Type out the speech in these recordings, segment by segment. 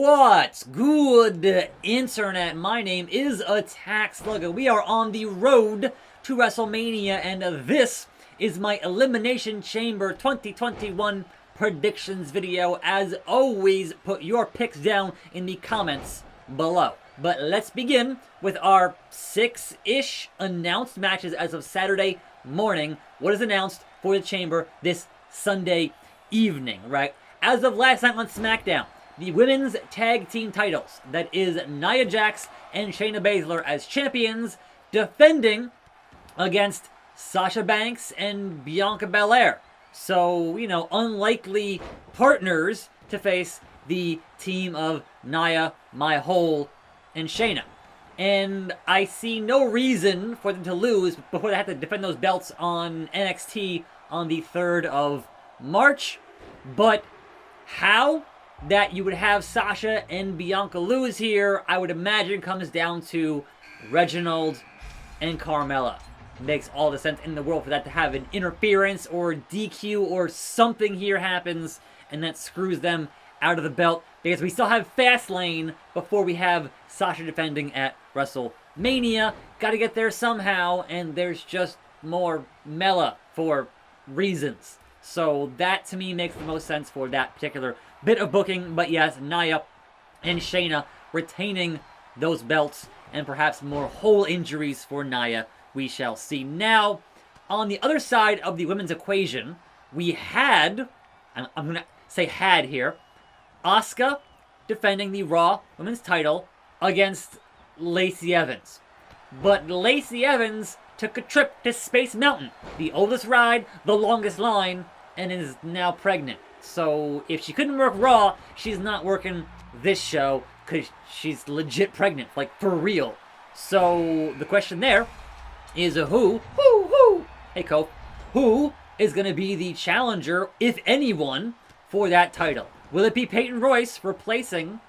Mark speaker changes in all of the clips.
Speaker 1: What's good, internet? My name is attackslug, and we are on the road to WrestleMania, and this is my Elimination Chamber 2021 predictions video. As always, put your picks down in the comments below. But let's begin with our 6-ish announced matches as of Saturday morning. What is announced for the Chamber this Sunday evening, right? As of last night on SmackDown, the women's tag team titles, that is Nia Jax and Shayna Baszler as champions, defending against Sasha Banks and Bianca Belair. So, you know, unlikely partners to face the team of Nia, Mahal, and Shayna. And I see no reason for them to lose before they have to defend those belts on NXT on the 3rd of March. But how that you would have Sasha and Bianca lose here, I would imagine comes down to Reginald and Carmella. Makes all the sense in the world for that to have an interference or DQ or something here happens, and that screws them out of the belt, because we still have Fastlane before we have Sasha defending at WrestleMania. Gotta get there somehow, and there's just more Mella for reasons. So that, to me, makes the most sense for that particular bit of booking. But yes, Nia and Shayna retaining those belts, and perhaps more whole injuries for Nia. We shall see. Now, on the other side of the women's equation, we had, I'm going to say had here, Asuka defending the Raw Women's title against Lacey Evans. But Lacey Evans took a trip to Space Mountain, the oldest ride, the longest line, and is now pregnant. So if she couldn't work Raw, she's not working this show because she's legit pregnant, like for real. So the question there is who is going to be the challenger, if anyone, for that title? Will it be Peyton Royce replacing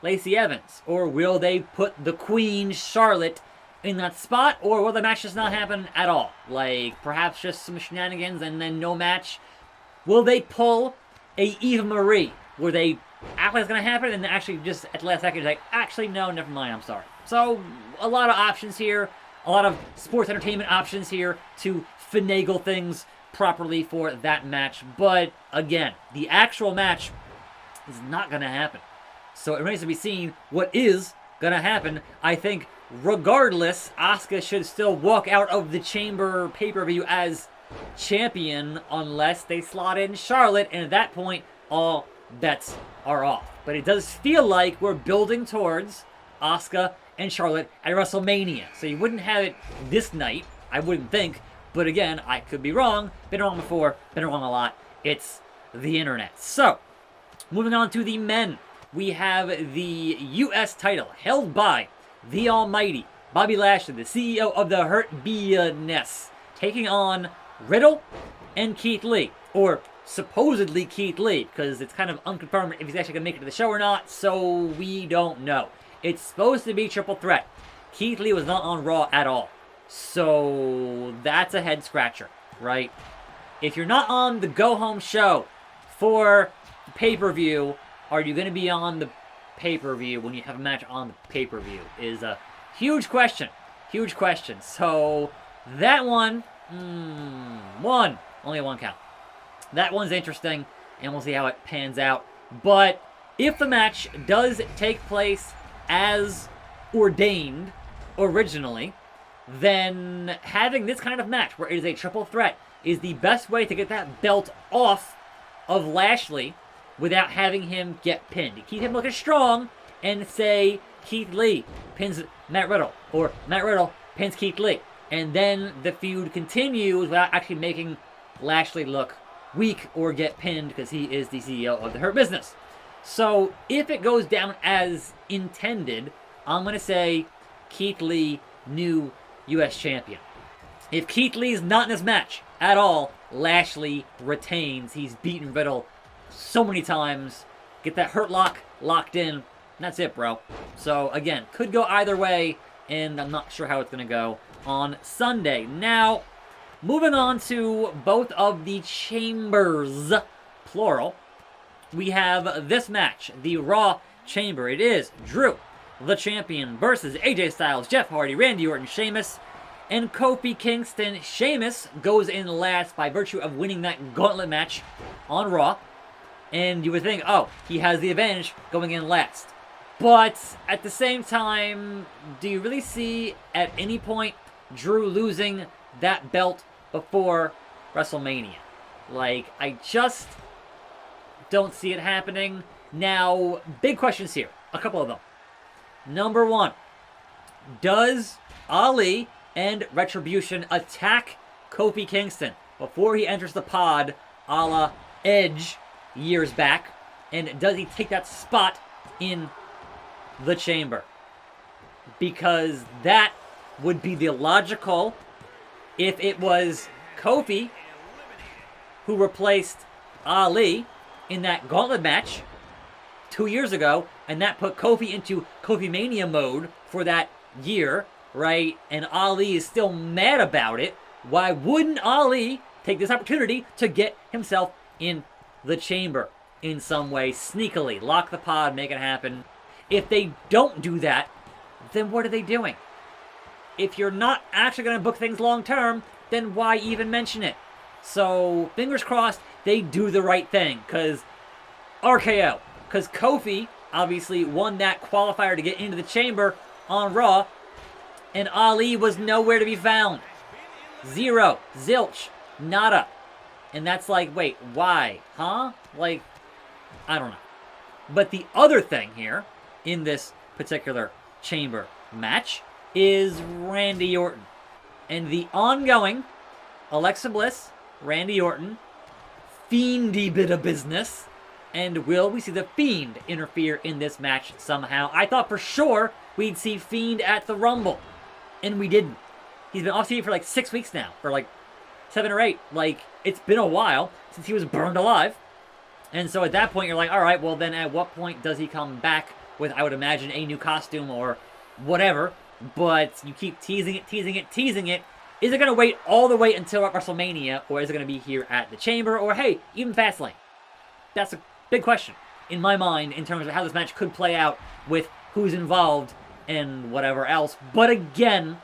Speaker 1: Lacey Evans? Or will they put the Queen, Charlotte, in that spot? Or will the match just not happen at all? Like, perhaps just some shenanigans and then no match? Will they pull a Eva Marie? Will they act like it's going to happen and then actually just at the last second like, actually, no, never mind, I'm sorry. So, a lot of options here. A lot of sports entertainment options here to finagle things properly for that match. But, again, the actual match is not going to happen. So it remains to be seen what is going to happen. I think, regardless, Asuka should still walk out of the Chamber pay-per-view as champion unless they slot in Charlotte, and at that point, all bets are off. But it does feel like we're building towards Asuka and Charlotte at WrestleMania. So you wouldn't have it this night, I wouldn't think. But again, I could be wrong. Been wrong before, been wrong a lot. It's the internet. So, moving on to the men. We have the U.S. title held by the almighty Bobby Lashley, the CEO of the Hurt Business, taking on Riddle and Keith Lee. Or supposedly Keith Lee, because it's kind of unconfirmed if he's actually going to make it to the show or not, so we don't know. It's supposed to be triple threat. Keith Lee was not on Raw at all. So that's a head scratcher, right? If you're not on the go-home show for the pay-per-view, are you going to be on the pay-per-view when you have a match on the pay-per-view? Is a huge question. Huge question. So that one, only one count. That one's interesting, and we'll see how it pans out. But if the match does take place as ordained originally, then having this kind of match where it is a triple threat is the best way to get that belt off of Lashley without having him get pinned. Keep him looking strong and say Keith Lee pins Matt Riddle, or Matt Riddle pins Keith Lee. And then the feud continues without actually making Lashley look weak or get pinned because he is the CEO of the Hurt Business. So if it goes down as intended, I'm going to say Keith Lee, new U.S. champion. If Keith Lee's not in this match at all, Lashley retains. He's beaten Riddle so many times. Get that Hurt Lock locked in. And that's it, bro. So again, could go either way, and I'm not sure how it's going to go on Sunday. Now, moving on to both of the chambers, plural, we have this match, the Raw Chamber. It is Drew, the champion, versus AJ Styles, Jeff Hardy, Randy Orton, Sheamus, and Kofi Kingston. Sheamus goes in last by virtue of winning that gauntlet match on Raw. And you would think, oh, he has the advantage going in last. But at the same time, do you really see at any point Drew losing that belt before WrestleMania? Like, I just don't see it happening. Now, big questions here. A couple of them. Number one, does Ali and Retribution attack Kofi Kingston before he enters the pod a la Edge years back? And does he take that spot in the Chamber? Because that would be the logical if it was Kofi who replaced Ali in that gauntlet match 2 years ago, and that put Kofi into Kofi Mania mode for that year, right? And Ali is still mad about it. Why wouldn't Ali take this opportunity to get himself in the Chamber in some way, sneakily, lock the pod, make it happen? If they don't do that, then what are they doing? If you're not actually going to book things long term, then why even mention it? So, fingers crossed, they do the right thing, because RKO. Because Kofi obviously won that qualifier to get into the Chamber on Raw, and Ali was nowhere to be found. Zero. Zilch. Nada. And that's like, wait, why? Huh? Like, I don't know. But the other thing here, in this particular Chamber match, is Randy Orton. And the ongoing Alexa Bliss, Randy Orton, Fiendy bit of business. And will we see the Fiend interfere in this match somehow? I thought for sure we'd see Fiend at the Rumble. And we didn't. He's been off TV for like 6 weeks now. For like 7 or 8. Like, it's been a while since he was burned alive. And so at that point, you're like, alright, well then at what point does he come back with, I would imagine, a new costume or whatever? But you keep teasing it, teasing it, teasing it. Is it going to wait all the way until WrestleMania, or is it going to be here at the Chamber, or hey, even Fastlane? That's a big question in my mind in terms of how this match could play out with who's involved and whatever else. But again,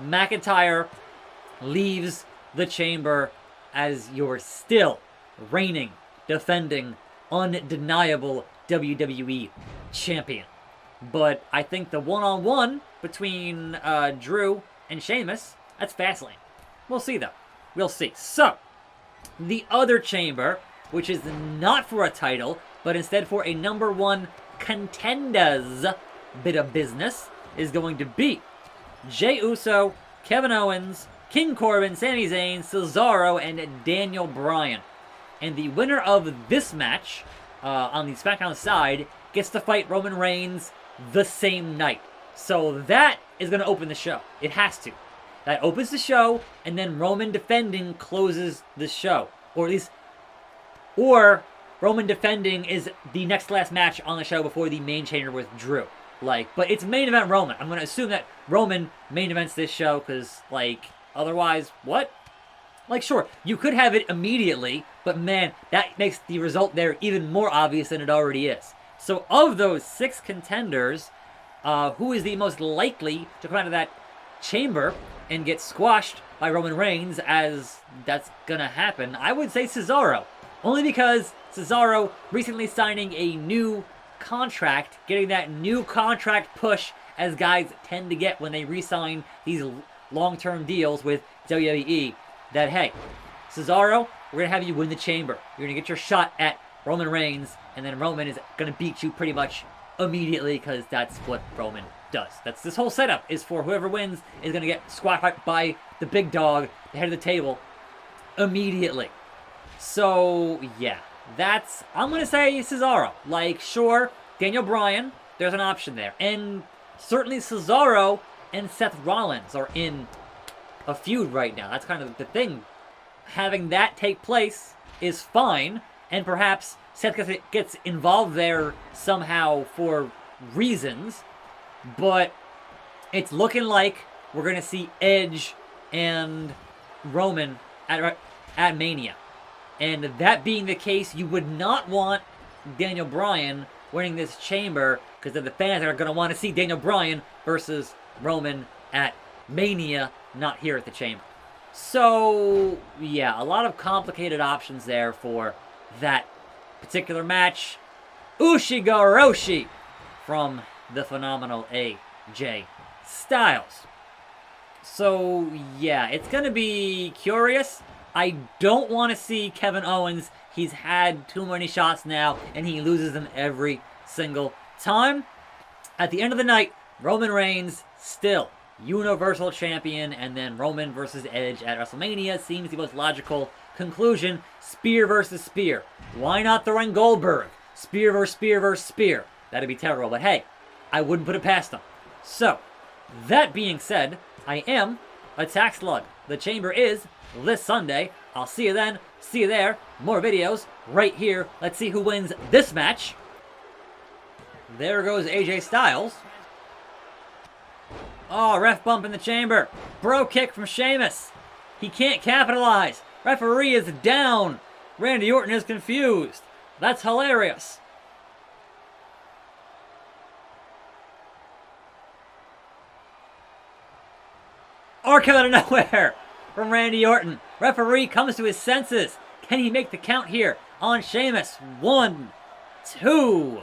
Speaker 1: McIntyre leaves the Chamber as your still reigning, defending, undeniable WWE champion. But I think the one-on-one between Drew and Sheamus, that's Fastlane. We'll see, though. We'll see. So, the other Chamber, which is not for a title, but instead for a number one contenders bit of business, is going to be Jey Uso, Kevin Owens, King Corbin, Sami Zayn, Cesaro, and Daniel Bryan. And the winner of this match, on the SmackDown side, gets to fight Roman Reigns the same night. So that is going to open the show. It has to. That opens the show, and then Roman defending closes the show. Or Roman defending is the next last match on the show before the main chamber with Drew. But it's main event Roman. I'm going to assume that Roman main events this show, because, otherwise, what? Sure, you could have it immediately, but man, that makes the result there even more obvious than it already is. So of those 6 contenders, who is the most likely to come out of that chamber and get squashed by Roman Reigns, as that's gonna happen? I would say Cesaro. Only because Cesaro recently signing a new contract, getting that new contract push as guys tend to get when they re-sign these long-term deals with WWE, that, hey, Cesaro, we're going to have you win the chamber. You're going to get your shot at Roman Reigns, and then Roman is going to beat you pretty much immediately, because that's what Roman does. That's this whole setup is for whoever wins is going to get squashed by the big dog, the head of the table, immediately. So, yeah, I'm going to say Cesaro. Sure, Daniel Bryan, there's an option there. And certainly Cesaro and Seth Rollins are in a feud right now. That's kind of the thing. Having that take place is fine, and perhaps Seth gets involved there somehow for reasons, but it's looking like we're going to see Edge and Roman at Mania. And that being the case, you would not want Daniel Bryan winning this chamber because they're the fans that are going to want to see Daniel Bryan versus Roman at Mania, not here at the chamber. So, yeah, a lot of complicated options there for that particular match. Ushigoroshi from the phenomenal AJ Styles. So, yeah, it's going to be curious. I don't want to see Kevin Owens. He's had too many shots now, and he loses them every single time. At the end of the night, Roman Reigns still Universal Champion, and then Roman versus Edge at WrestleMania seems the most logical conclusion. Spear versus spear. Why not throw in Goldberg? Spear versus spear versus spear. That'd be terrible, but hey, I wouldn't put it past them. So, that being said, I am attackslug. The chamber is this Sunday. I'll see you then. See you there. More videos right here. Let's see who wins this match. There goes AJ Styles. Oh, ref bump in the chamber. Bro kick from Sheamus. He can't capitalize. Referee is down. Randy Orton is confused. That's hilarious. Orca out of nowhere from Randy Orton. Referee comes to his senses. Can he make the count here on Sheamus? 1, 2.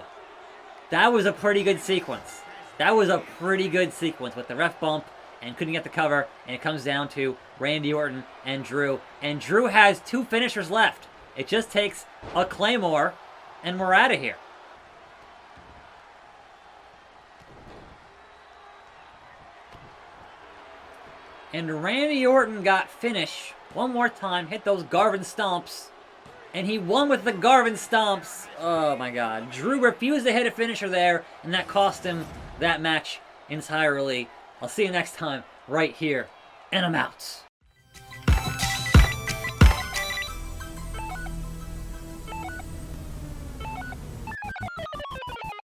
Speaker 1: That was a pretty good sequence. That was a pretty good sequence with the ref bump and couldn't get the cover. And it comes down to Randy Orton and Drew. And Drew has 2 finishers left. It just takes a Claymore and we're out of here. And Randy Orton got finished one more time, hit those Garvin Stomps, and he won with the Garvin Stomps. Oh my God. Drew refused to hit a finisher there, and that cost him that match entirely. I'll see you next time right here, and I'm out.